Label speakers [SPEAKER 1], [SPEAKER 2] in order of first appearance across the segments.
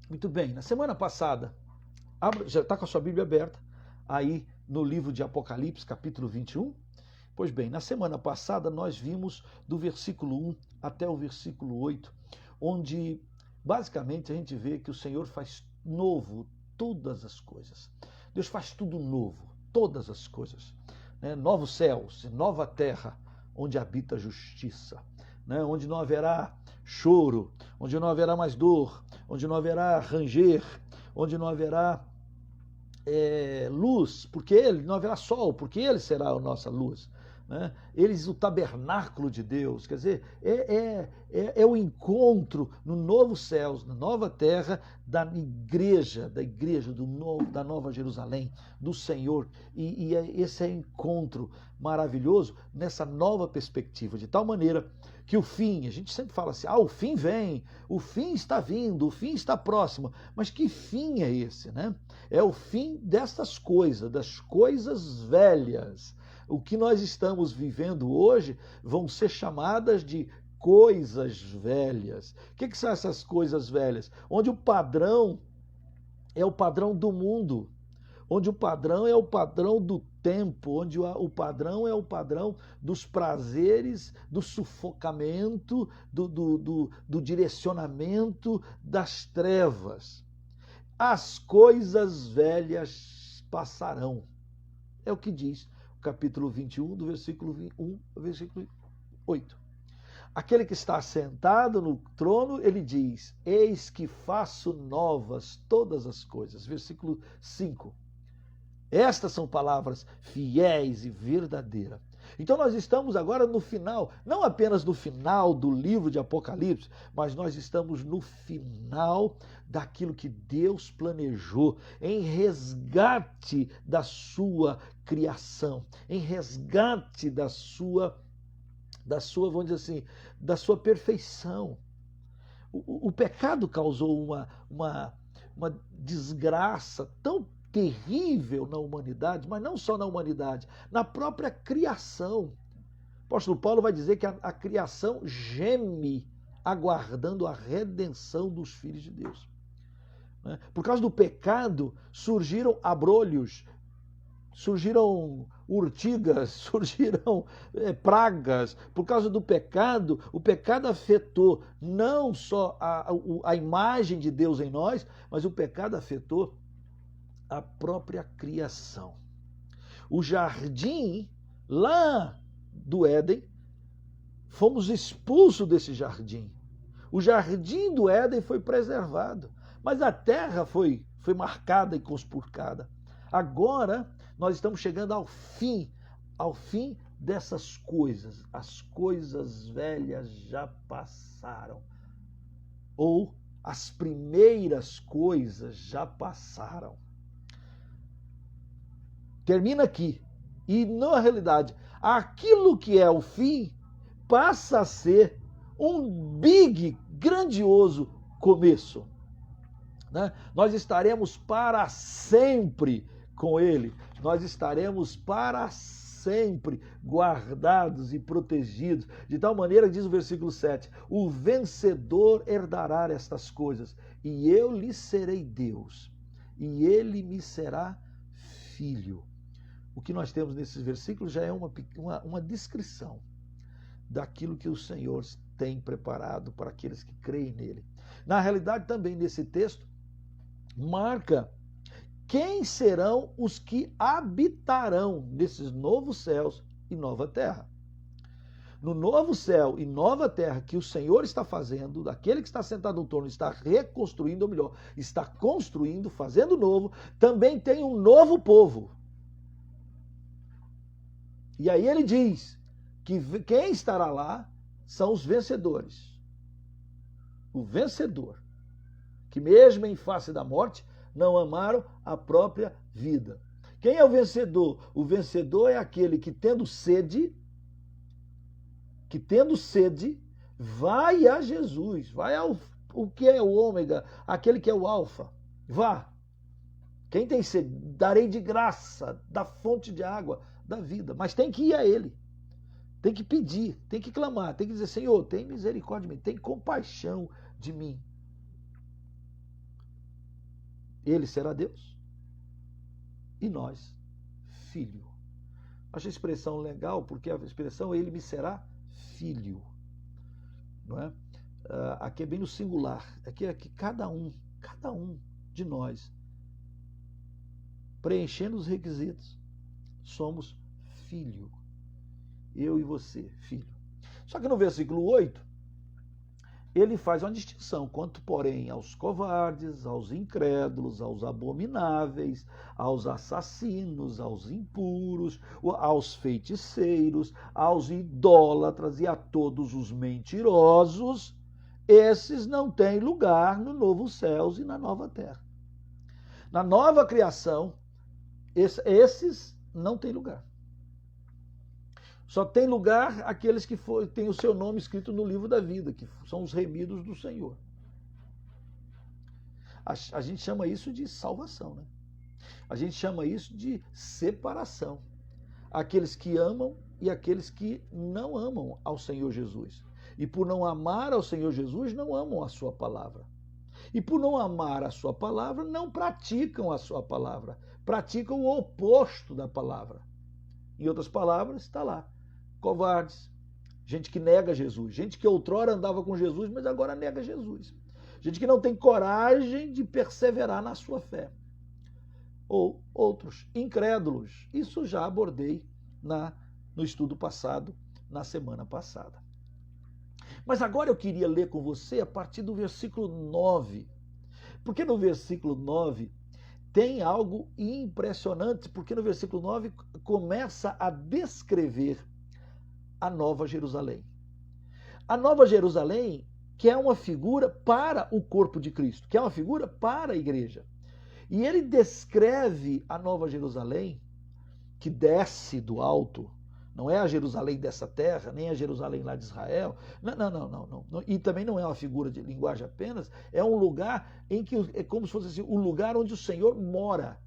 [SPEAKER 1] Muito bem, na semana passada, já está com a sua Bíblia aberta, aí no livro de Apocalipse, capítulo 21. Pois bem, na semana passada nós vimos do versículo 1 até o versículo 8, onde basicamente a gente vê que o Senhor faz novo todas as coisas. Deus faz tudo novo, todas as coisas. Novos céus, nova terra, onde habita a justiça, onde não haverá choro, onde não haverá mais dor, onde não haverá ranger, onde não haverá luz, porque ele não haverá sol, porque ele será a nossa luz. Eles, o tabernáculo de Deus, quer dizer, é o encontro no novo céus, na nova terra, da igreja da Nova Jerusalém, do Senhor, e esse é encontro maravilhoso nessa nova perspectiva, de tal maneira que o fim, a gente sempre fala assim, o fim vem, o fim está vindo, o fim está próximo, mas que fim é esse, É o fim destas coisas, das coisas velhas. O que nós estamos vivendo hoje vão ser chamadas de coisas velhas. O que são essas coisas velhas? Onde o padrão é o padrão do mundo, onde o padrão é o padrão do tempo, onde o padrão é o padrão dos prazeres, do sufocamento, do direcionamento das trevas. As coisas velhas passarão. É o que diz o capítulo 21, do versículo 1 ao versículo 8. Aquele que está sentado no trono, ele diz, eis que faço novas todas as coisas. Versículo 5. Estas são palavras fiéis e verdadeiras. Então nós estamos agora no final, não apenas no final do livro de Apocalipse, mas nós estamos no final daquilo que Deus planejou, em resgate da sua criação, em resgate da sua, vamos dizer assim, da sua perfeição. O pecado causou uma desgraça tão terrível na humanidade, mas não só na humanidade, na própria criação. O apóstolo Paulo vai dizer que a criação geme aguardando a redenção dos filhos de Deus. Por causa do pecado, surgiram abrolhos, surgiram urtigas, surgiram pragas. Por causa do pecado, o pecado afetou não só a imagem de Deus em nós, mas o pecado afetou a própria criação. O jardim lá do Éden, fomos expulsos desse jardim. O jardim do Éden foi preservado, mas a terra foi marcada e conspurcada. Agora nós estamos chegando ao fim dessas coisas. As coisas velhas já passaram. Ou as primeiras coisas já passaram. Termina aqui. E, na realidade, aquilo que é o fim passa a ser um grandioso começo. Nós estaremos para sempre com ele. Nós estaremos para sempre guardados e protegidos. De tal maneira, diz o versículo 7, o vencedor herdará estas coisas, e eu lhe serei Deus, e ele me será filho. O que nós temos nesses versículos já é uma descrição daquilo que o Senhor tem preparado para aqueles que creem nele. Na realidade, também nesse texto, marca quem serão os que habitarão nesses novos céus e nova terra. No novo céu e nova terra que o Senhor está fazendo, aquele que está sentado no trono está reconstruindo, ou melhor, está construindo, fazendo novo, também tem um novo povo. E aí ele diz que quem estará lá são os vencedores. O vencedor, que mesmo em face da morte, não amaram a própria vida. Quem é o vencedor? O vencedor é aquele que tendo sede, vai a Jesus, vai ao o que é o ômega, aquele que é o alfa. Vá. Quem tem sede, darei de graça da fonte de água da vida. Mas tem que ir a ele. Tem que pedir, tem que clamar, tem que dizer, Senhor, tem misericórdia de mim, tem compaixão de mim. ele será Deus e nós, filho. Acho a expressão legal, porque a expressão ele me será filho. Não é? Aqui é bem no singular. Aqui é que cada um de nós, preenchendo os requisitos, somos filho. Eu e você, filho. Só que no versículo 8, ele faz uma distinção. Quanto, porém, aos covardes, aos incrédulos, aos abomináveis, aos assassinos, aos impuros, aos feiticeiros, aos idólatras e a todos os mentirosos, esses não têm lugar no novo céus e na nova terra. Na nova criação, esses não têm lugar. Só tem lugar aqueles que têm o seu nome escrito no livro da vida, que são os remidos do Senhor. A gente chama isso de salvação, né? A gente chama isso de separação. Aqueles que amam e aqueles que não amam ao Senhor Jesus. E por não amar ao Senhor Jesus, não amam a sua palavra. E por não amar a sua palavra, não praticam a sua palavra. Praticam o oposto da palavra. Em outras palavras, está lá. Covardes, gente que nega Jesus, gente que outrora andava com Jesus, mas agora nega Jesus. Gente que não tem coragem de perseverar na sua fé. Ou outros, incrédulos. Isso já abordei no estudo passado, na semana passada. Mas agora eu queria ler com você a partir do versículo 9. Porque no versículo 9 tem algo impressionante, porque no versículo 9 começa a descrever a Nova Jerusalém. A Nova Jerusalém, que é uma figura para o corpo de Cristo, que é uma figura para a igreja. E ele descreve a Nova Jerusalém, que desce do alto, não é a Jerusalém dessa terra, nem a Jerusalém lá de Israel. Não. E também não é uma figura de linguagem apenas, é um lugar em que é como se fosse assim, o lugar onde o Senhor mora.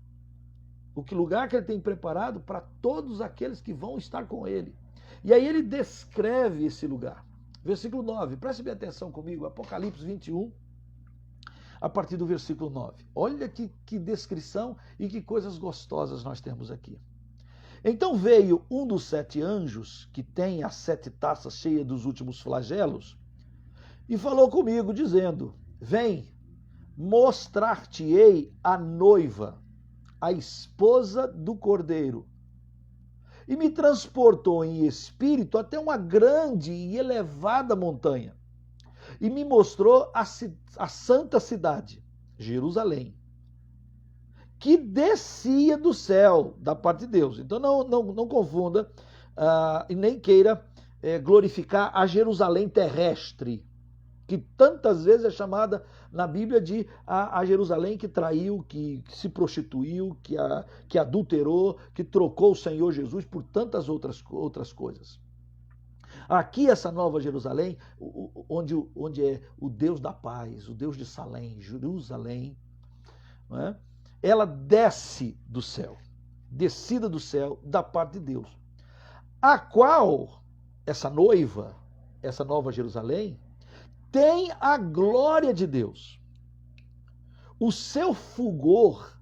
[SPEAKER 1] O lugar que ele tem preparado para todos aqueles que vão estar com ele. E aí ele descreve esse lugar. Versículo 9, preste bem atenção comigo, Apocalipse 21, a partir do versículo 9. Olha que descrição e que coisas gostosas nós temos aqui. Então veio um dos 7 anjos, que tem as 7 taças cheias dos últimos flagelos, e falou comigo, dizendo: vem, mostrar-te-ei a noiva, a esposa do Cordeiro. E me transportou em espírito até uma grande e elevada montanha. E me mostrou a santa cidade, Jerusalém, que descia do céu, da parte de Deus. Então não confunda e nem queira glorificar a Jerusalém terrestre, que tantas vezes é chamada na Bíblia de a Jerusalém que traiu, que se prostituiu, que adulterou, que trocou o Senhor Jesus por tantas outras coisas. Aqui essa nova Jerusalém, onde é o Deus da paz, o Deus de Salém, Jerusalém, não é? Ela desce do céu, descida do céu da parte de Deus, a qual essa noiva, essa nova Jerusalém, tem a glória de Deus. O seu fulgor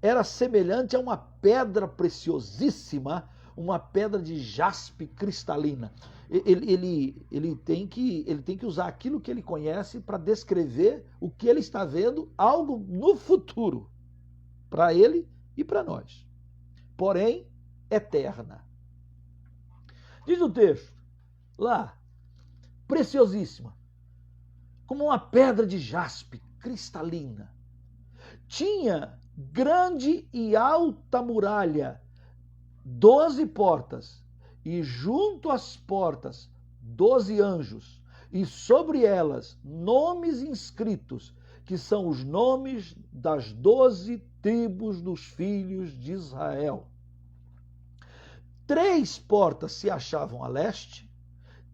[SPEAKER 1] era semelhante a uma pedra preciosíssima, uma pedra de jaspe cristalina. Ele tem que usar aquilo que ele conhece para descrever o que ele está vendo, algo no futuro, para ele e para nós. Porém, eterna. Diz o texto, lá, preciosíssima, como uma pedra de jaspe cristalina. Tinha grande e alta muralha, 12 portas, e junto às portas 12 anjos, e sobre elas nomes inscritos, que são os nomes das 12 tribos dos filhos de Israel. 3 portas se achavam a leste,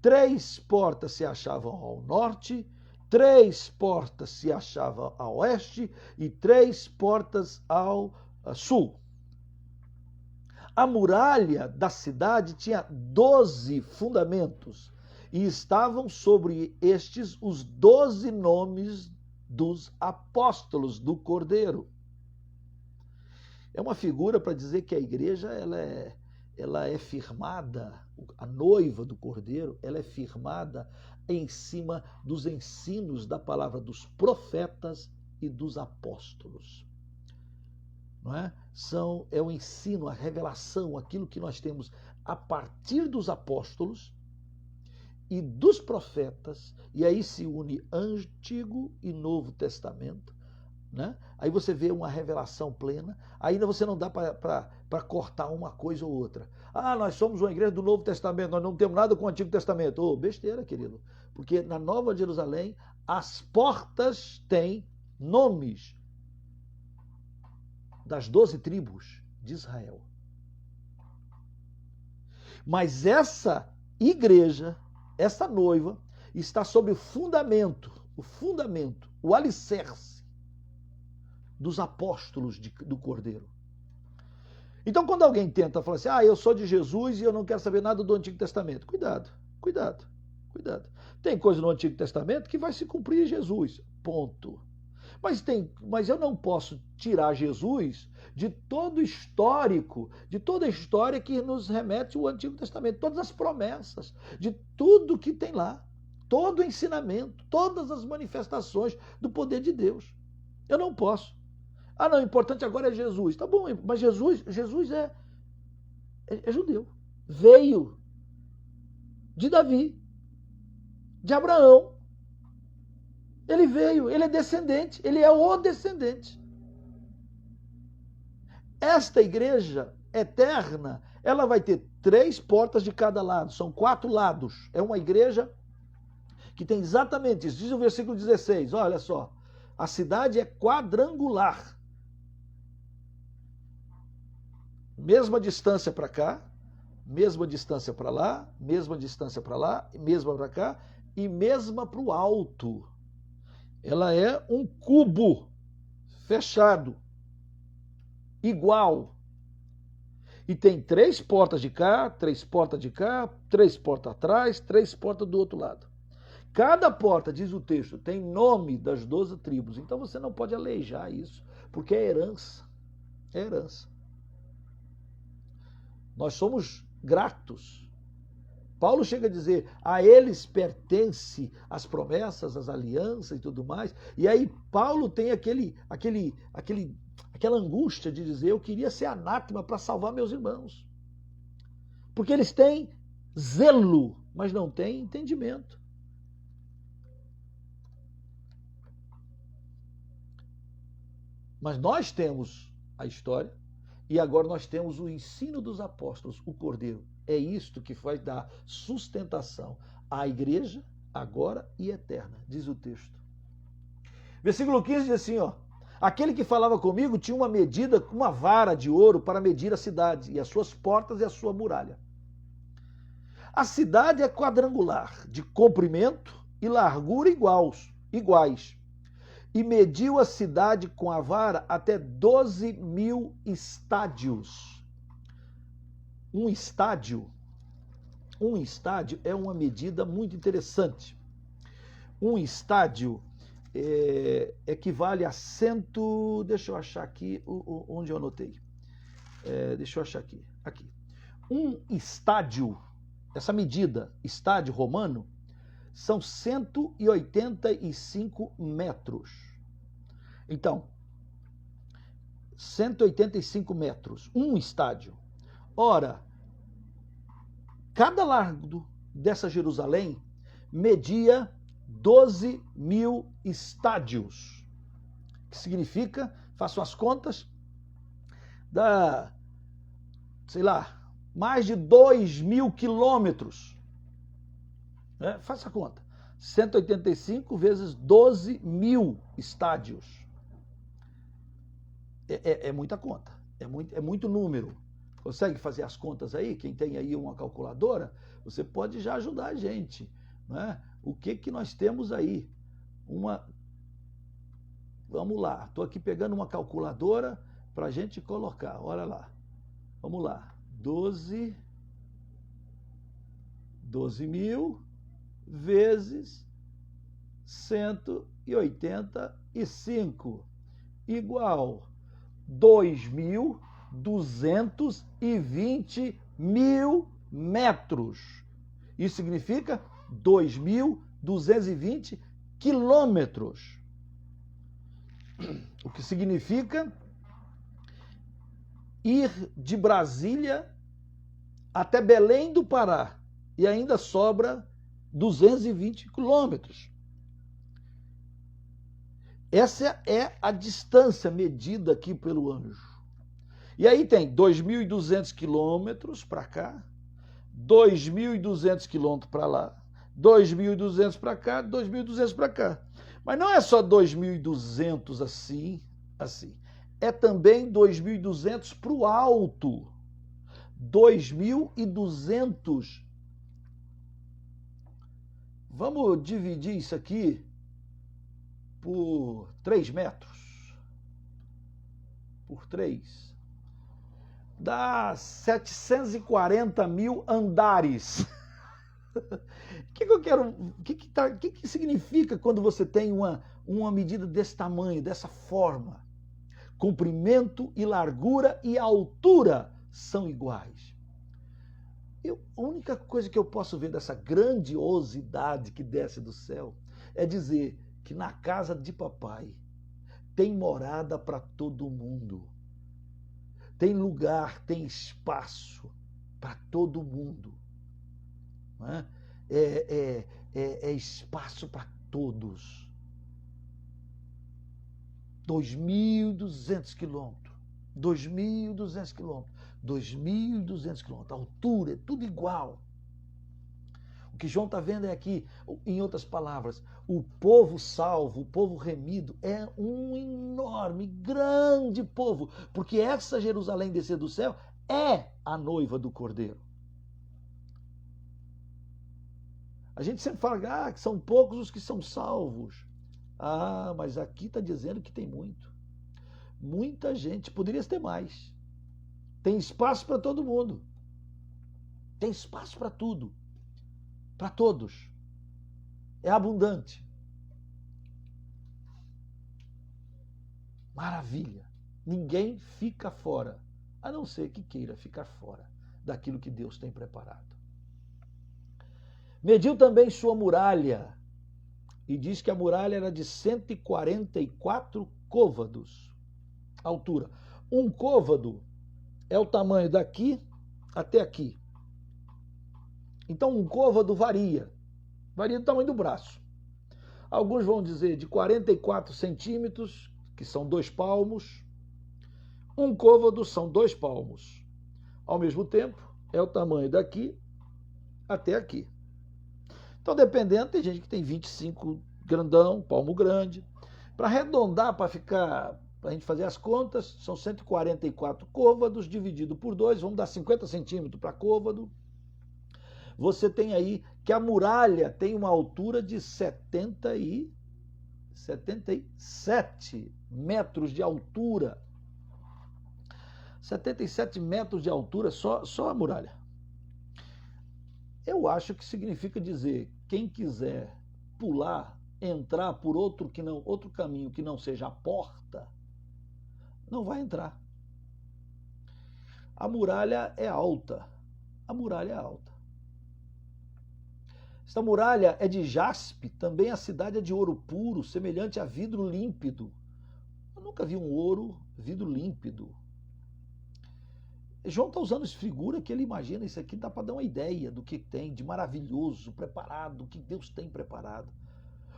[SPEAKER 1] 3 portas se achavam ao norte, 3 portas se achavam a oeste e 3 portas ao sul. A muralha da cidade tinha 12 fundamentos e estavam sobre estes os 12 nomes dos apóstolos do Cordeiro. é uma figura para dizer que a igreja ela é firmada, a noiva do Cordeiro, ela é firmada em cima dos ensinos da palavra dos profetas e dos apóstolos. Não é? É o ensino, a revelação, aquilo que nós temos a partir dos apóstolos e dos profetas, e aí se une Antigo e Novo Testamento, né? Aí você vê uma revelação plena, ainda você não dá para cortar uma coisa ou outra. Ah, nós somos uma igreja do Novo Testamento, nós não temos nada com o Antigo Testamento. Oh, besteira, querido, porque na Nova Jerusalém as portas têm nomes das 12 tribos de Israel. Mas essa igreja, essa noiva, está sob o fundamento, o alicerce dos apóstolos do Cordeiro. Então, quando alguém tenta falar assim, eu sou de Jesus e eu não quero saber nada do Antigo Testamento, cuidado. Tem coisa no Antigo Testamento que vai se cumprir em Jesus, ponto. Mas eu não posso tirar Jesus de todo o histórico, de toda a história que nos remete ao Antigo Testamento, todas as promessas, de tudo que tem lá, todo o ensinamento, todas as manifestações do poder de Deus. Eu não posso. Não, o importante agora é Jesus. Tá bom, mas Jesus é judeu. Veio de Davi, de Abraão. Ele veio, ele é descendente, ele é o descendente. Esta igreja eterna, ela vai ter 3 portas de cada lado, são 4 lados. É uma igreja que tem exatamente isso. Diz o versículo 16, olha só, a cidade é quadrangular. Mesma distância para cá, mesma distância para lá, mesma distância para lá, mesma para cá e mesma para o alto. Ela é um cubo fechado, igual. E tem 3 portas de cá, 3 portas de cá, 3 portas atrás, 3 portas do outro lado. Cada porta, diz o texto, tem nome das 12 tribos. Então você não pode aleijar isso, porque é herança. É herança. Nós somos gratos. Paulo chega a dizer, a eles pertence as promessas, as alianças e tudo mais. E aí Paulo tem aquela angústia de dizer, eu queria ser anátema para salvar meus irmãos. Porque eles têm zelo, mas não têm entendimento. Mas nós temos a história e agora nós temos o ensino dos apóstolos, o Cordeiro. É isto que vai dar sustentação à igreja, agora e eterna, diz o texto. Versículo 15 diz assim, aquele que falava comigo tinha uma medida, uma vara de ouro para medir a cidade, e as suas portas e a sua muralha. A cidade é quadrangular, de comprimento e largura iguais. E mediu a cidade com a vara até 12.000 estádios. Um estádio é uma medida muito interessante. Um estádio equivale a deixa eu achar aqui onde eu anotei. Deixa eu achar aqui. Um estádio, essa medida, estádio romano, são 185 metros. Então, 185 metros, um estádio. Ora, cada largo dessa Jerusalém media 12.000 estádios. Que significa, faço as contas, dá, mais de 2.000 quilômetros. Faça a conta. 185 vezes 12.000 estádios. É muita conta. É muito número. Consegue fazer as contas aí? Quem tem aí uma calculadora, você pode já ajudar a gente. Né? O que nós temos aí? Vamos lá. Estou aqui pegando uma calculadora para a gente colocar. Olha lá. Vamos lá. 12.000 vezes 185 igual 2.220 mil metros. Isso significa 2.220 quilômetros. O que significa ir de Brasília até Belém do Pará. E ainda sobra 220 quilômetros. Essa é a distância medida aqui pelo anjo. E aí tem 2.200 quilômetros para cá, 2.200 quilômetros para lá, 2.200 para cá, 2.200 para cá. Mas não é só 2.200 assim. É também 2.200 para o alto. 2.200. Vamos dividir isso aqui por 3 metros. Por 3. Dá 740 mil andares. O que significa quando você tem uma medida desse tamanho, dessa forma? Comprimento e largura e altura são iguais. A única coisa que eu posso ver dessa grandiosidade que desce do céu é dizer que na casa de papai tem morada para todo mundo. Tem lugar, tem espaço para todo mundo. Não é? É espaço para todos. 2.200 quilômetros. 2.200 quilômetros. 2.200 quilômetros. A altura é tudo igual. O que João está vendo é aqui, em outras palavras, o povo salvo, o povo remido, é um enorme, grande povo, porque essa Jerusalém descer do céu é a noiva do Cordeiro. A gente sempre fala que são poucos os que são salvos. Mas aqui está dizendo que tem muito. Muita gente, poderia ter mais. Tem espaço para todo mundo. Tem espaço para tudo. Para todos. É abundante. Maravilha. Ninguém fica fora, a não ser que queira ficar fora daquilo que Deus tem preparado. Mediu também sua muralha e diz que a muralha era de 144 côvados. Altura. Um côvado é o tamanho daqui até aqui. Então um côvado varia do tamanho do braço. Alguns vão dizer de 44 centímetros, que são 2 palmos. Um côvado são 2 palmos. Ao mesmo tempo, é o tamanho daqui até aqui. Então, dependendo, tem gente que tem 25 grandão, palmo grande. Para arredondar, para a gente fazer as contas, são 144 côvados dividido por 2, vamos dar 50 centímetros para côvado. Você tem aí que a muralha tem uma altura de 77 metros de altura. 77 metros de altura, só a muralha. Eu acho que significa dizer, quem quiser pular, entrar por outro caminho que não seja a porta, não vai entrar. A muralha é alta. A muralha é alta. Esta muralha é de jaspe, também a cidade é de ouro puro, semelhante a vidro límpido. Eu nunca vi um vidro límpido. João está usando essa figura que ele imagina, isso aqui dá para dar uma ideia do que tem de maravilhoso, preparado, o que Deus tem preparado.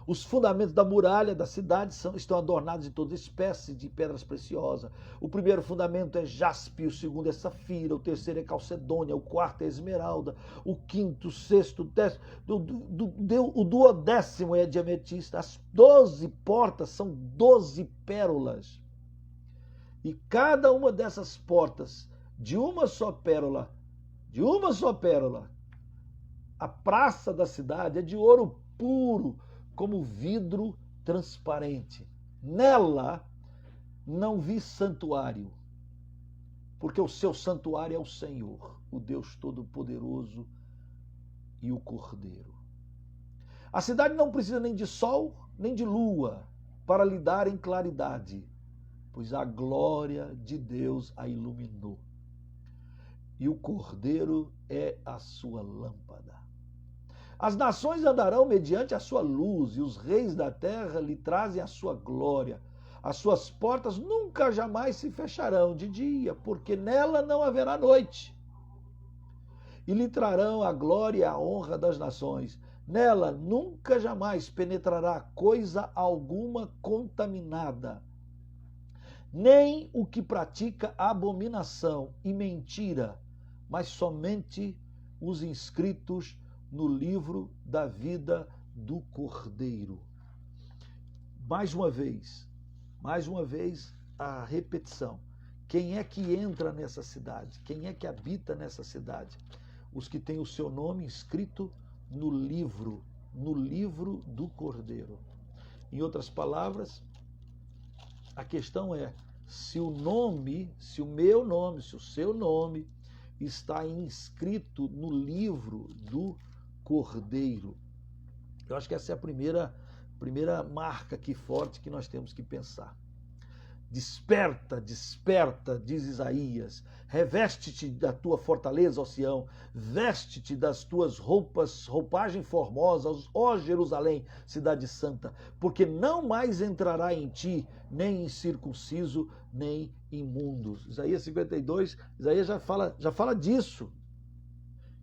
[SPEAKER 1] Os fundamentos da muralha da cidade estão adornados de toda espécie de pedras preciosas. O primeiro fundamento é jaspe, o segundo é safira, o terceiro é calcedônia, o quarto é esmeralda, o quinto, o sexto, o décimo, o duodécimo é de ametista. As 12 portas são 12 pérolas. E cada uma dessas portas, de uma só pérola, a praça da cidade é de ouro puro, como vidro transparente. Nela não vi santuário, porque o seu santuário é o Senhor, o Deus Todo-Poderoso e o Cordeiro. A cidade não precisa nem de sol, nem de lua para lhe dar em claridade. pois a glória de Deus a iluminou. E o Cordeiro é a sua lâmpada. As nações andarão mediante a sua luz, e os reis da terra lhe trazem a sua glória. As suas portas nunca jamais se fecharão de dia, porque nela não haverá noite. E lhe trarão a glória e a honra das nações. Nela nunca jamais penetrará coisa alguma contaminada, nem o que pratica abominação e mentira, mas somente os inscritos no livro da vida do Cordeiro. Mais uma vez a repetição. Quem é que entra nessa cidade? Quem é que habita nessa cidade? Os que têm o seu nome inscrito no livro do Cordeiro. Em outras palavras, a questão é se o meu nome, se o seu nome está inscrito no livro do Cordeiro. Eu acho que essa é a primeira marca aqui forte que nós temos que pensar. Desperta, desperta, diz Isaías, reveste-te da tua fortaleza, ó Sião, veste-te das tuas roupagem formosa, ó Jerusalém, cidade santa, porque não mais entrará em ti nem incircunciso, nem imundo. Isaías 52, Isaías já fala disso,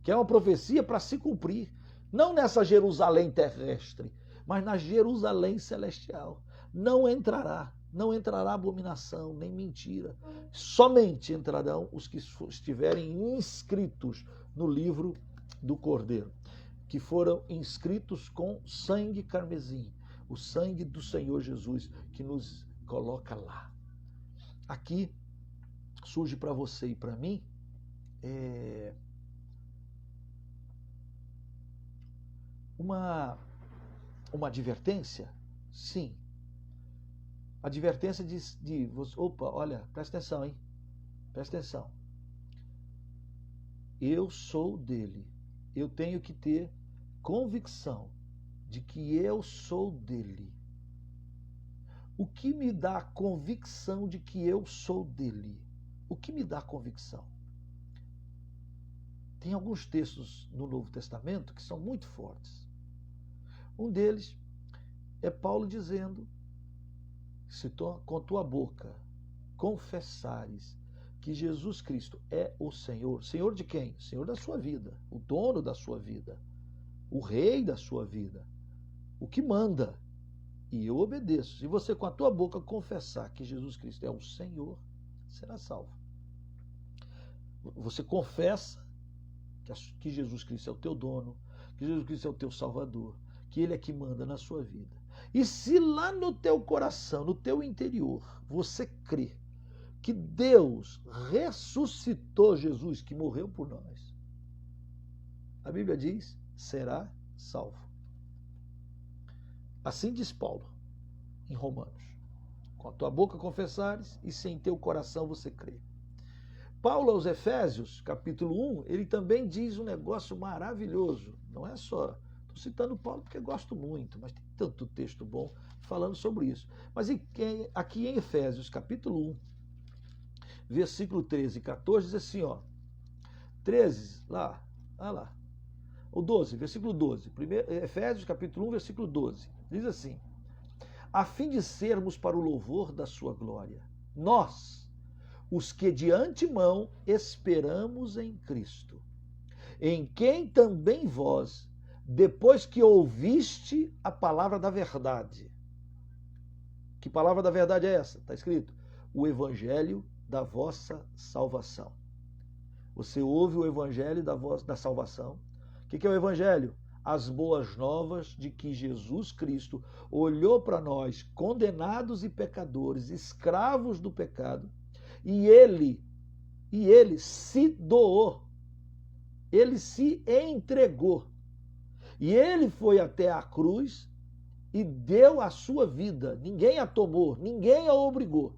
[SPEAKER 1] que é uma profecia para se cumprir, não nessa Jerusalém terrestre, mas na Jerusalém celestial. Não entrará abominação, nem mentira. Somente entrarão os que estiverem inscritos no livro do Cordeiro, que foram inscritos com sangue carmesim, o sangue do Senhor Jesus, que nos coloca lá. Aqui surge para você e para mim uma advertência, sim. Advertência de opa, olha, presta atenção, hein? Presta atenção. Eu sou dele. Eu tenho que ter convicção de que eu sou dele. O que me dá convicção de que eu sou dele? O que me dá convicção? Tem alguns textos no Novo Testamento que são muito fortes. Um deles é Paulo dizendo: se com tua boca confessares que Jesus Cristo é o Senhor. Senhor de quem? Senhor da sua vida, o dono da sua vida, o rei da sua vida, o que manda. E eu obedeço. Se você com a tua boca confessar que Jesus Cristo é o Senhor, será salvo. Você confessa que Jesus Cristo é o teu dono, que Jesus Cristo é o teu Salvador, que Ele é que manda na sua vida. E se lá no teu coração, no teu interior, você crê que Deus ressuscitou Jesus, que morreu por nós, a Bíblia diz, será salvo. Assim diz Paulo, em Romanos. Com a tua boca confessares e se em teu coração você crê. Paulo aos Efésios, capítulo 1, ele também diz um negócio maravilhoso. Não é só... Estou citando Paulo porque gosto muito, mas tem tanto texto bom falando sobre isso. Mas aqui em Efésios, capítulo 1, versículo 13 e 14, diz assim, ó. 13, lá. O 12, versículo 12. Efésios, capítulo 1, versículo 12. Diz assim: a fim de sermos para o louvor da sua glória, nós, os que de antemão esperamos em Cristo, em quem também vós, depois que ouviste a palavra da verdade. Que palavra da verdade é essa? Está escrito: o evangelho da vossa salvação. Você ouve o evangelho da salvação. O que é o evangelho? As boas novas de que Jesus Cristo olhou para nós, condenados e pecadores, escravos do pecado, e ele se doou, ele se entregou, e ele foi até a cruz e deu a sua vida. Ninguém a tomou, ninguém a obrigou.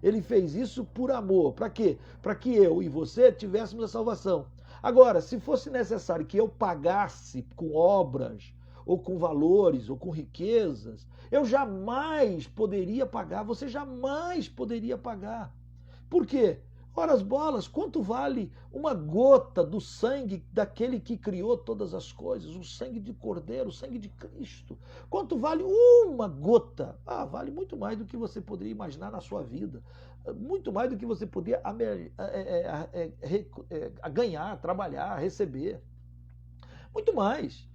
[SPEAKER 1] Ele fez isso por amor. Para quê? Para que eu e você tivéssemos a salvação. Agora, se fosse necessário que eu pagasse com obras ou com valores, ou com riquezas, eu jamais poderia pagar, você jamais poderia pagar. Por quê? Ora as bolas, quanto vale uma gota do sangue daquele que criou todas as coisas, o sangue de Cordeiro, o sangue de Cristo? Quanto vale uma gota? Vale muito mais do que você poderia imaginar na sua vida, muito mais do que você poderia ganhar, trabalhar, receber. Muito mais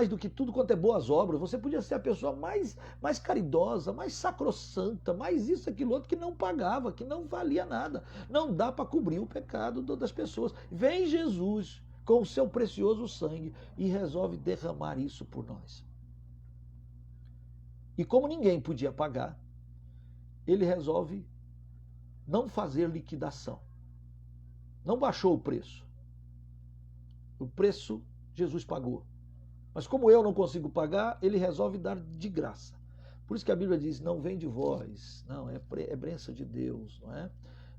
[SPEAKER 1] do que tudo quanto é boas obras. Você podia ser a pessoa mais caridosa, mais sacrossanta, mais isso, aquilo outro, que não pagava, que não valia nada. Não dá para cobrir o pecado das pessoas. Vem Jesus com o seu precioso sangue e resolve derramar isso por nós. E como ninguém podia pagar, ele resolve não fazer liquidação. Não baixou o preço. O preço Jesus pagou. Mas como eu não consigo pagar, ele resolve dar de graça. Por isso que a Bíblia diz, não vem de vós, não, é bênção de Deus, não é?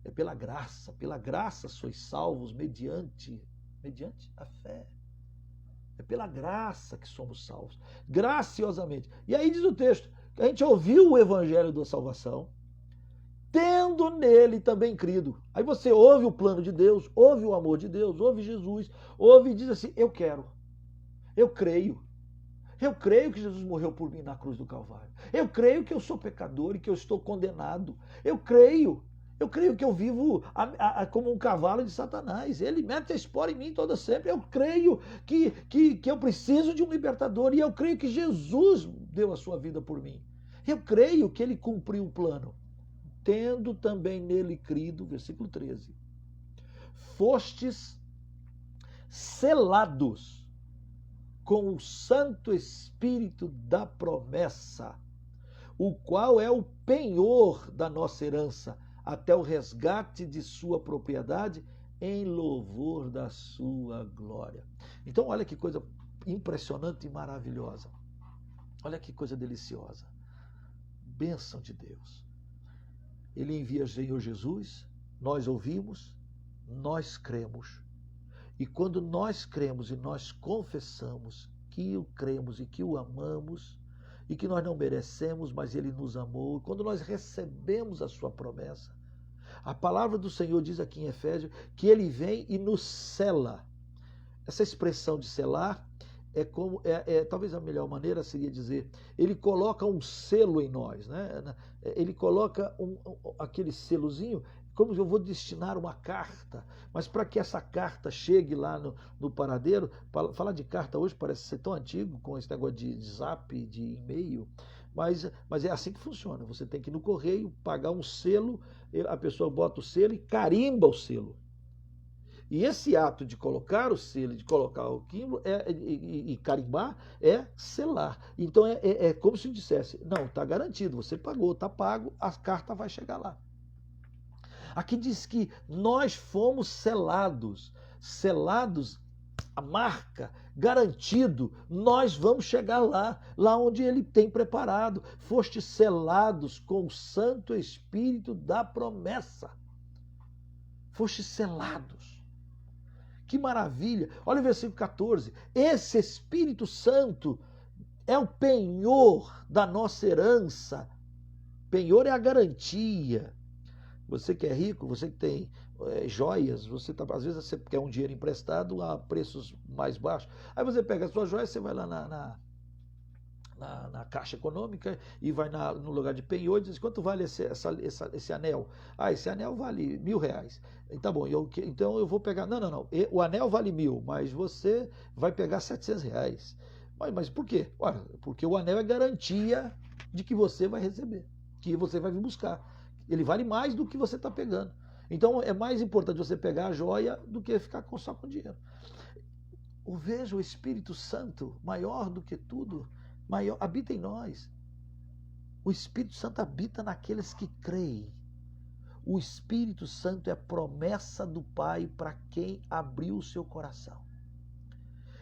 [SPEAKER 1] É pela graça sois salvos mediante a fé. É pela graça que somos salvos, graciosamente. E aí diz o texto, que a gente ouviu o evangelho da salvação, tendo nele também crido. Aí você ouve o plano de Deus, ouve o amor de Deus, ouve Jesus, ouve e diz assim, eu quero. Eu creio que Jesus morreu por mim na cruz do Calvário. Eu creio que eu sou pecador e que eu estou condenado. Eu creio que eu vivo como um cavalo de Satanás. Ele mete a espora em mim toda sempre. Eu creio que eu preciso de um libertador e eu creio que Jesus deu a sua vida por mim. Eu creio que ele cumpriu o plano. Tendo também nele crido, versículo 13, fostes selados com o Santo Espírito da promessa, o qual é o penhor da nossa herança, até o resgate de sua propriedade, em louvor da sua glória. Então, olha que coisa impressionante e maravilhosa. Olha que coisa deliciosa. Bênção de Deus. Ele envia o Senhor Jesus, nós ouvimos, nós cremos. E quando nós cremos e nós confessamos que o cremos e que o amamos, e que nós não merecemos, mas ele nos amou, quando nós recebemos a sua promessa, a palavra do Senhor diz aqui em Efésios que ele vem e nos sela. Essa expressão de selar talvez a melhor maneira seria dizer, ele coloca um selo em nós, né? Ele coloca aquele selozinho, como eu vou destinar uma carta, mas para que essa carta chegue lá no paradeiro, falar de carta hoje parece ser tão antigo, com esse negócio de zap, de e-mail, mas é assim que funciona, você tem que ir no correio, pagar um selo, a pessoa bota o selo e carimba o selo. E esse ato de colocar o selo, de colocar o quimbro e carimbar, é selar. Então é como se dissesse, não, está garantido, você pagou, está pago, a carta vai chegar lá. Aqui diz que nós fomos selados, a marca, garantido, nós vamos chegar lá onde ele tem preparado. Foste selados com o Santo Espírito da promessa. Foste selados. Que maravilha! Olha o versículo 14. Esse Espírito Santo é o penhor da nossa herança. Penhor é a garantia. Você que é rico, você que tem joias, às vezes você quer um dinheiro emprestado a preços mais baixos. Aí você pega a sua joia, você vai lá na Caixa Econômica e vai no lugar de penhor e diz, quanto vale esse anel? Esse anel vale R$1.000. Tá bom, então eu vou pegar... Não. O anel vale 1.000, mas você vai pegar R$700. Mas por quê? Porque o anel é garantia de que você vai receber, que você vai vir buscar. Ele vale mais do que você está pegando. Então é mais importante você pegar a joia do que ficar só com dinheiro. Veja o Espírito Santo, maior do que tudo, habita em nós. O Espírito Santo habita naqueles que creem. O Espírito Santo é a promessa do Pai para quem abriu o seu coração.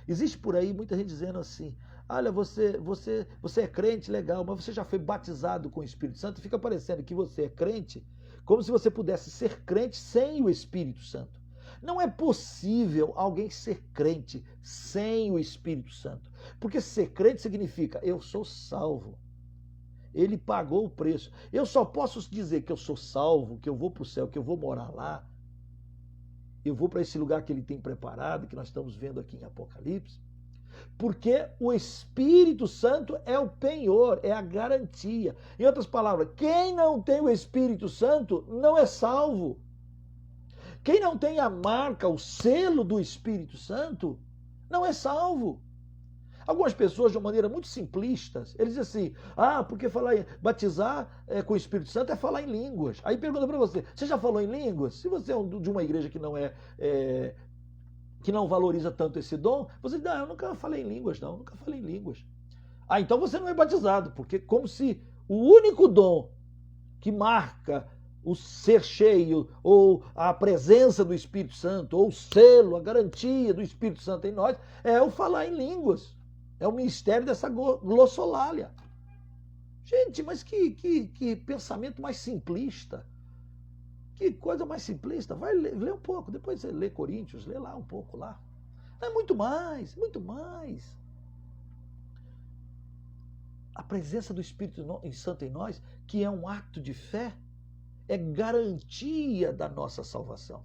[SPEAKER 1] Existe por aí muita gente dizendo assim, olha, você é crente, legal, mas você já foi batizado com o Espírito Santo? Fica parecendo que você é crente, como se você pudesse ser crente sem o Espírito Santo. Não é possível alguém ser crente sem o Espírito Santo. Porque ser crente significa eu sou salvo. Ele pagou o preço. Eu só posso dizer que eu sou salvo, que eu vou para o céu, que eu vou morar lá. Eu vou para esse lugar que ele tem preparado, que nós estamos vendo aqui em Apocalipse. Porque o Espírito Santo é o penhor, é a garantia. Em outras palavras, quem não tem o Espírito Santo não é salvo. Quem não tem a marca, o selo do Espírito Santo, não é salvo. Algumas pessoas, de uma maneira muito simplista, eles dizem assim, porque batizar com o Espírito Santo é falar em línguas. Aí pergunta para você já falou em línguas? Se você é de uma igreja que não que não valoriza tanto esse dom, você diz, eu nunca falei em línguas, não, nunca falei em línguas. Então você não é batizado, porque como se o único dom que marca o ser cheio, ou a presença do Espírito Santo, ou o selo, a garantia do Espírito Santo em nós, é o falar em línguas. É o ministério dessa glossolalia. Gente, mas que pensamento mais simplista. Que coisa mais simplista. Vai ler um pouco, depois você lê Coríntios, lê lá um pouco lá. É muito mais, muito mais. A presença do Espírito Santo em nós, que é um ato de fé, é garantia da nossa salvação.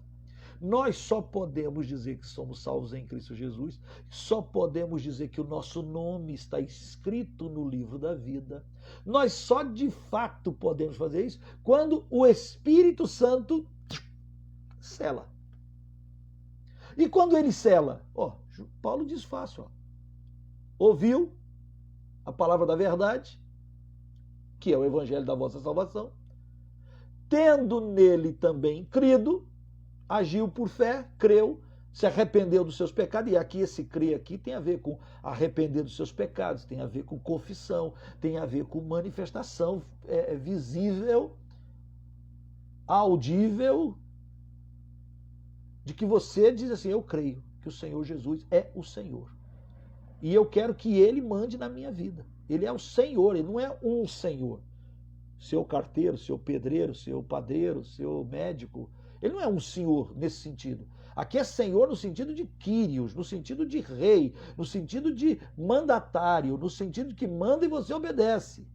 [SPEAKER 1] Nós só podemos dizer que somos salvos em Cristo Jesus, só podemos dizer que o nosso nome está escrito no livro da vida. Nós só de fato podemos fazer isso quando o Espírito Santo sela. E quando ele sela? Paulo diz fácil. Ouviu a palavra da verdade, que é o evangelho da vossa salvação, tendo nele também crido, agiu por fé, creu, se arrependeu dos seus pecados, e aqui esse crer aqui tem a ver com arrepender dos seus pecados, tem a ver com confissão, tem a ver com manifestação visível, audível, de que você diz assim, eu creio que o Senhor Jesus é o Senhor. E eu quero que Ele mande na minha vida. Ele é o Senhor, Ele não é um Senhor. Seu carteiro, seu pedreiro, seu padeiro, seu médico. Ele não é um senhor nesse sentido. Aqui é senhor no sentido de Quírios, no sentido de rei, no sentido de mandatário, no sentido de que manda e você obedece.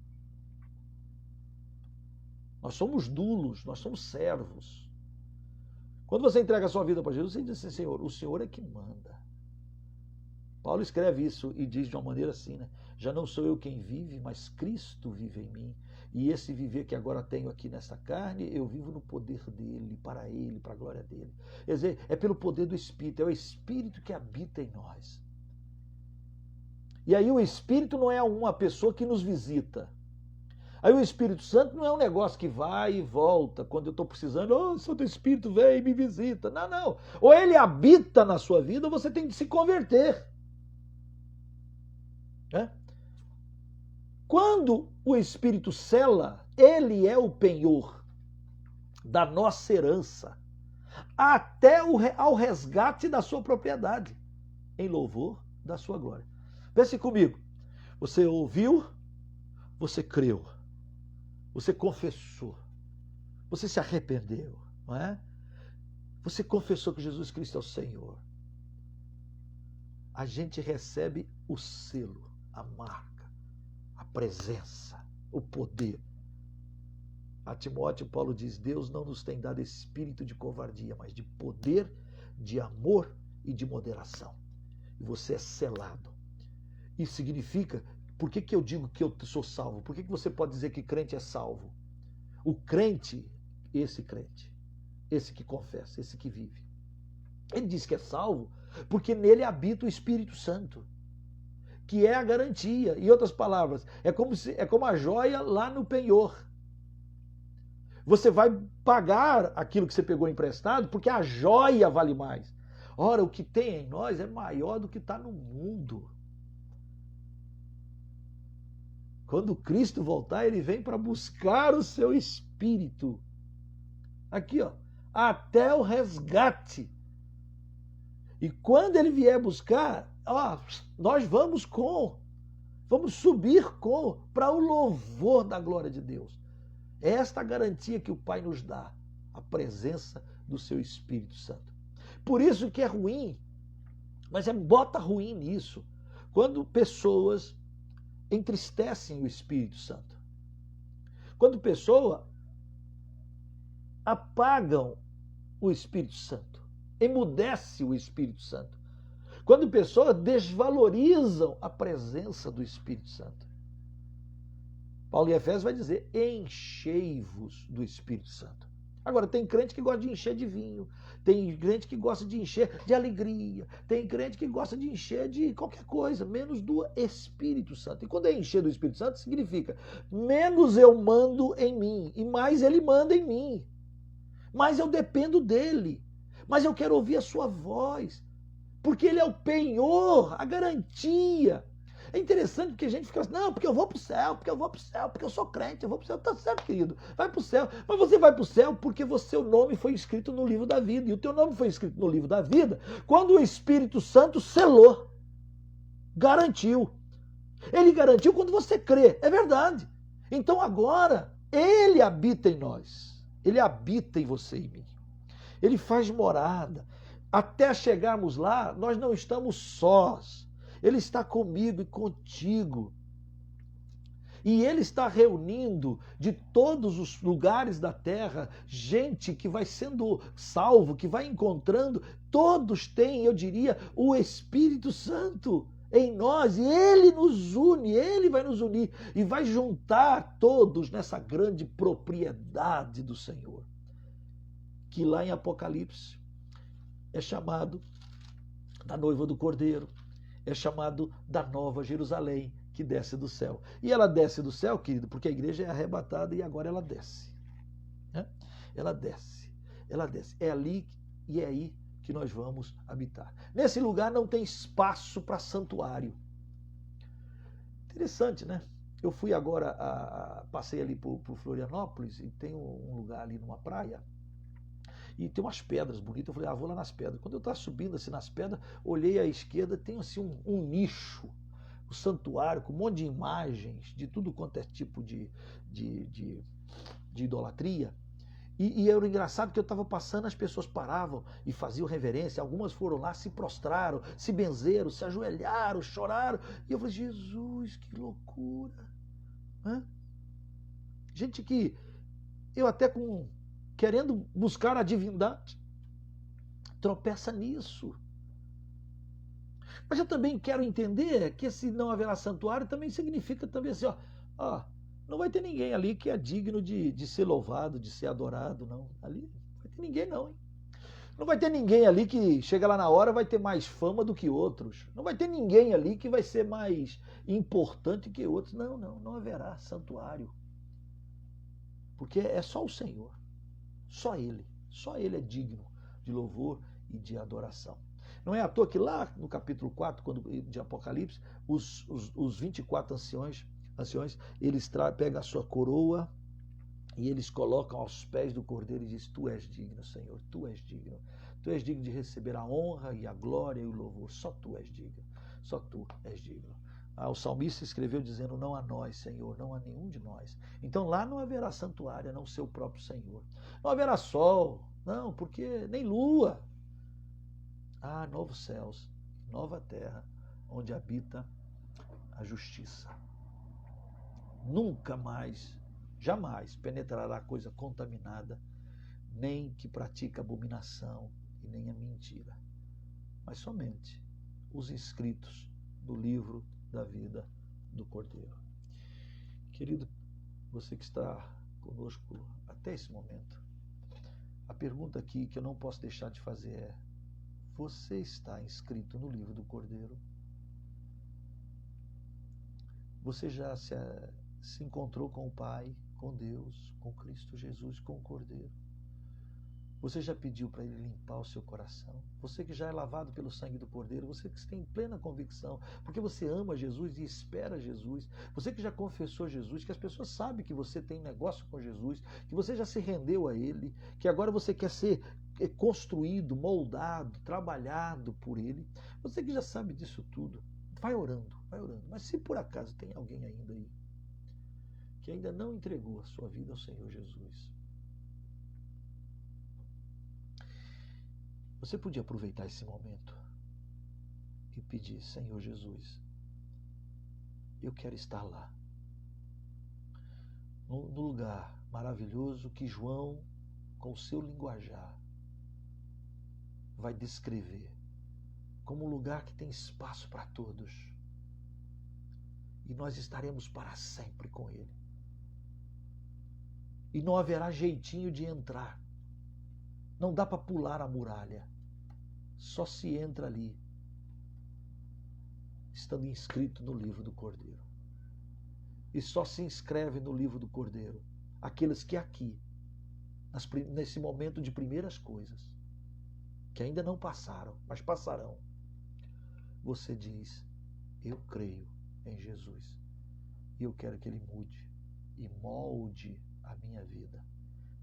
[SPEAKER 1] Nós somos dulos, nós somos servos. Quando você entrega a sua vida para Jesus, você diz assim, Senhor, o Senhor é que manda. Paulo escreve isso e diz de uma maneira assim, né? Já não sou eu quem vive, mas Cristo vive em mim. E esse viver que agora tenho aqui nessa carne, eu vivo no poder dele, para a glória dele. Quer dizer, é pelo poder do Espírito, é o Espírito que habita em nós. E aí o Espírito não é uma pessoa que nos visita. Aí o Espírito Santo não é um negócio que vai e volta, quando eu estou precisando, Santo Espírito vem e me visita. Não, não. Ou ele habita na sua vida, ou você tem que se converter. Né? Quando o Espírito sela, ele é o penhor da nossa herança, até ao resgate da sua propriedade, em louvor da sua glória. Pense comigo, você ouviu, você creu, você confessou, você se arrependeu, não é? Você confessou que Jesus Cristo é o Senhor. A gente recebe o selo, a marca, a presença, o poder. A Timóteo, Paulo diz, Deus não nos tem dado espírito de covardia, mas de poder, de amor e de moderação. E você é selado. Isso significa, por que eu digo que eu sou salvo? Por que você pode dizer que crente é salvo? O crente, esse que confessa, esse que vive. Ele diz que é salvo porque nele habita o Espírito Santo, que é a garantia. Em outras palavras, é como a joia lá no penhor. Você vai pagar aquilo que você pegou emprestado porque a joia vale mais. Ora, o que tem em nós é maior do que está no mundo. Quando Cristo voltar, ele vem para buscar o seu espírito. Aqui, até o resgate. E quando ele vier buscar, nós vamos subir para o louvor da glória de Deus. É esta a garantia que o Pai nos dá, a presença do seu Espírito Santo. Por isso que é ruim, mas bota ruim nisso, Quando pessoas entristecem o Espírito Santo. Quando pessoas apagam o Espírito Santo, emudece o Espírito Santo. Quando pessoas desvalorizam a presença do Espírito Santo. Paulo em Efésios vai dizer, enchei-vos do Espírito Santo. Agora, tem crente que gosta de encher de vinho, tem crente que gosta de encher de alegria, tem crente que gosta de encher de qualquer coisa, menos do Espírito Santo. E quando é encher do Espírito Santo, significa menos eu mando em mim e mais ele manda em mim. Mais eu dependo dele, mas eu quero ouvir a sua voz, porque ele é o penhor, a garantia. É interessante porque a gente fica assim, não, porque eu vou para o céu, porque eu vou para o céu, porque eu sou crente, eu vou para o céu. Tá certo, querido, vai para o céu. Mas você vai para o céu porque o seu nome foi escrito no livro da vida. E o teu nome foi escrito no livro da vida quando o Espírito Santo selou, garantiu. Ele garantiu quando você crê, é verdade. Então agora, ele habita em nós. Ele habita em você e em mim. Ele faz morada. Até chegarmos lá, nós não estamos sós. Ele está comigo e contigo. E ele está reunindo de todos os lugares da terra gente que vai sendo salvo, que vai encontrando. Todos têm, eu diria, o Espírito Santo em nós. E ele nos une, ele vai nos unir e vai juntar todos nessa grande propriedade do Senhor. Que lá em Apocalipse é chamado da noiva do Cordeiro. É chamado da Nova Jerusalém, que desce do céu. E ela desce do céu, querido, porque a igreja é arrebatada e agora ela desce. Né? Ela desce, ela desce. É ali e é aí que nós vamos habitar. Nesse lugar não tem espaço para santuário. Interessante, né? Eu fui agora, passei ali por Florianópolis e tem um lugar ali numa praia, e tem umas pedras bonitas. Eu falei, vou lá nas pedras. Quando eu estava subindo assim nas pedras, olhei à esquerda, tem assim um nicho, um santuário com um monte de imagens, de tudo quanto é tipo de idolatria. E era engraçado que eu estava passando, as pessoas paravam e faziam reverência. Algumas foram lá, se prostraram, se benzeram, se ajoelharam, choraram. E eu falei, Jesus, que loucura. Hã? Gente que eu até querendo buscar a divindade, tropeça nisso. Mas eu também quero entender que esse não haverá santuário também significa também assim, não vai ter ninguém ali que é digno de ser louvado, de ser adorado, não. Ali não vai ter ninguém, não. Hein? Não vai ter ninguém ali que chega lá na hora vai ter mais fama do que outros. Não vai ter ninguém ali que vai ser mais importante que outros. Não haverá santuário. Porque é só o Senhor. Só Ele é digno de louvor e de adoração. Não é à toa que lá no capítulo 4 de Apocalipse, os 24 anciões, eles pegam a sua coroa e eles colocam aos pés do Cordeiro e dizem, tu és digno, Senhor, tu és digno. Tu és digno de receber a honra e a glória e o louvor. Só tu és digno, só tu és digno. O salmista escreveu dizendo, não a nós, Senhor, não a nenhum de nós. Então lá não haverá santuário, a não ser o próprio Senhor. Não haverá sol, não, porque nem lua. Novos céus, nova terra, onde habita a justiça. Nunca mais, jamais penetrará coisa contaminada, nem que pratica abominação e nem a mentira, mas somente os inscritos do livro da vida do Cordeiro. Querido, você que está conosco até esse momento, a pergunta aqui que eu não posso deixar de fazer é, você está inscrito no livro do Cordeiro? Você já se encontrou com o Pai, com Deus, com Cristo Jesus, com o Cordeiro? Você já pediu para Ele limpar o seu coração? Você que já é lavado pelo sangue do Cordeiro, você que tem plena convicção, porque você ama Jesus e espera Jesus, você que já confessou Jesus, que as pessoas sabem que você tem negócio com Jesus, que você já se rendeu a Ele, que agora você quer ser construído, moldado, trabalhado por Ele, você que já sabe disso tudo, vai orando, vai orando. Mas se por acaso tem alguém ainda aí que ainda não entregou a sua vida ao Senhor Jesus, você podia aproveitar esse momento e pedir, Senhor Jesus, eu quero estar lá, no lugar maravilhoso que João, com o seu linguajar, vai descrever como um lugar que tem espaço para todos. E nós estaremos para sempre com Ele. E não haverá jeitinho de entrar. Não dá para pular a muralha. Só se entra ali, estando inscrito no livro do Cordeiro. E só se inscreve no livro do Cordeiro aqueles que aqui, nesse momento de primeiras coisas, que ainda não passaram, mas passarão, você diz: eu creio em Jesus e eu quero que Ele mude e molde a minha vida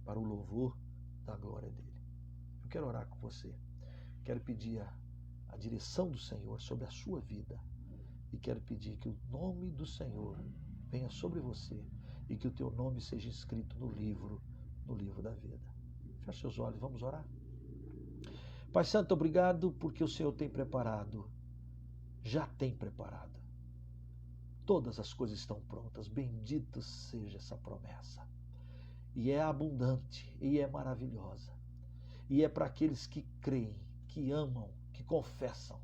[SPEAKER 1] para o louvor da glória dEle. Eu quero orar com você, quero pedir a direção do Senhor sobre a sua vida e quero pedir que o nome do Senhor venha sobre você e que o teu nome seja escrito no livro da vida. Feche seus olhos, vamos orar. Pai Santo, obrigado porque o Senhor tem preparado, já tem preparado. Todas as coisas estão prontas, bendito seja essa promessa. E é abundante, e é maravilhosa. E é para aqueles que creem, que amam, que confessam.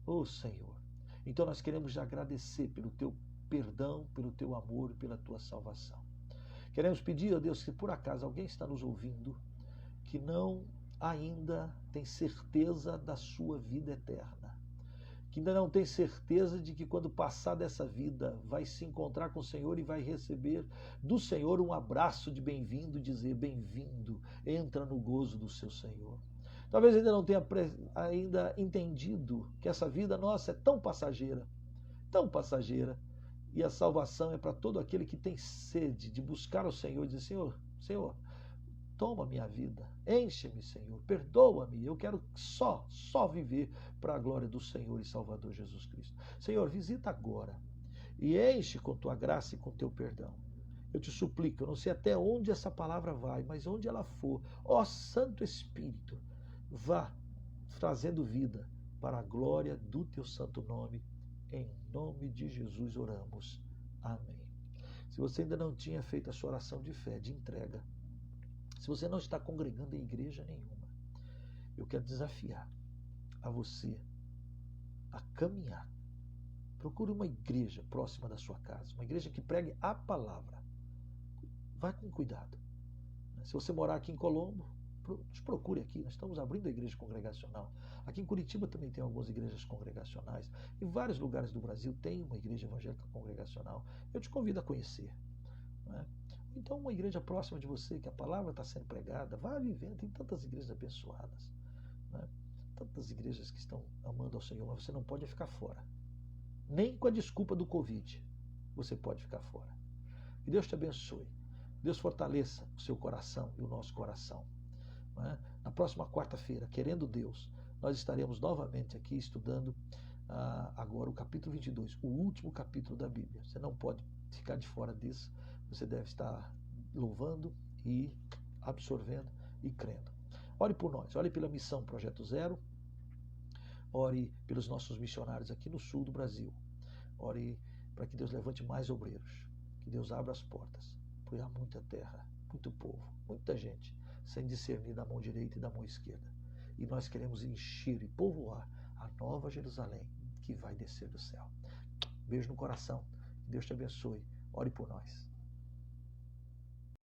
[SPEAKER 1] Oh Senhor, então nós queremos agradecer pelo teu perdão, pelo teu amor e pela tua salvação. Queremos pedir, ó Deus, que por acaso alguém está nos ouvindo que não ainda tem certeza da sua vida eterna, que ainda não tem certeza de que quando passar dessa vida vai se encontrar com o Senhor e vai receber do Senhor um abraço de bem-vindo, dizer: bem-vindo, entra no gozo do seu Senhor. Talvez ainda não tenha entendido que essa vida nossa é tão passageira, e a salvação é para todo aquele que tem sede de buscar o Senhor e dizer: Senhor, toma minha vida, enche-me, Senhor, perdoa-me, eu quero só viver para a glória do Senhor e Salvador Jesus Cristo. Senhor, visita agora e enche com tua graça e com teu perdão. Eu te suplico, eu não sei até onde essa palavra vai, mas onde ela for, ó Santo Espírito, vá trazendo vida para a glória do teu santo nome. Em nome de Jesus oramos. Amém. Se você ainda não tinha feito a sua oração de fé, de entrega, se você não está congregando em igreja nenhuma, eu quero desafiar a você a caminhar. Procure uma igreja próxima da sua casa, uma igreja que pregue a palavra. Vai com cuidado. Se você morar aqui em Colombo, nos procure aqui. Nós estamos abrindo a igreja congregacional. Aqui em Curitiba também tem algumas igrejas congregacionais. Em vários lugares do Brasil tem uma igreja evangélica congregacional. Eu te convido a conhecer. Né? Então, uma igreja próxima de você, que a palavra está sendo pregada, vá vivendo. Tem tantas igrejas abençoadas, né? Tantas igrejas que estão amando ao Senhor, mas você não pode ficar fora. Nem com a desculpa do Covid você pode ficar fora. Que Deus te abençoe. Deus fortaleça o seu coração e o nosso coração. Né? Na próxima quarta-feira, querendo Deus, nós estaremos novamente aqui estudando agora o capítulo 22, o último capítulo da Bíblia. Você não pode ficar de fora disso. Você deve estar louvando e absorvendo e crendo. Ore por nós, ore pela missão Projeto Zero, ore pelos nossos missionários aqui no sul do Brasil, ore para que Deus levante mais obreiros, que Deus abra as portas, porque há muita terra, muito povo, muita gente sem discernir da mão direita e da mão esquerda. E nós queremos encher e povoar a nova Jerusalém que vai descer do céu. Beijo no coração, que Deus te abençoe, ore por nós.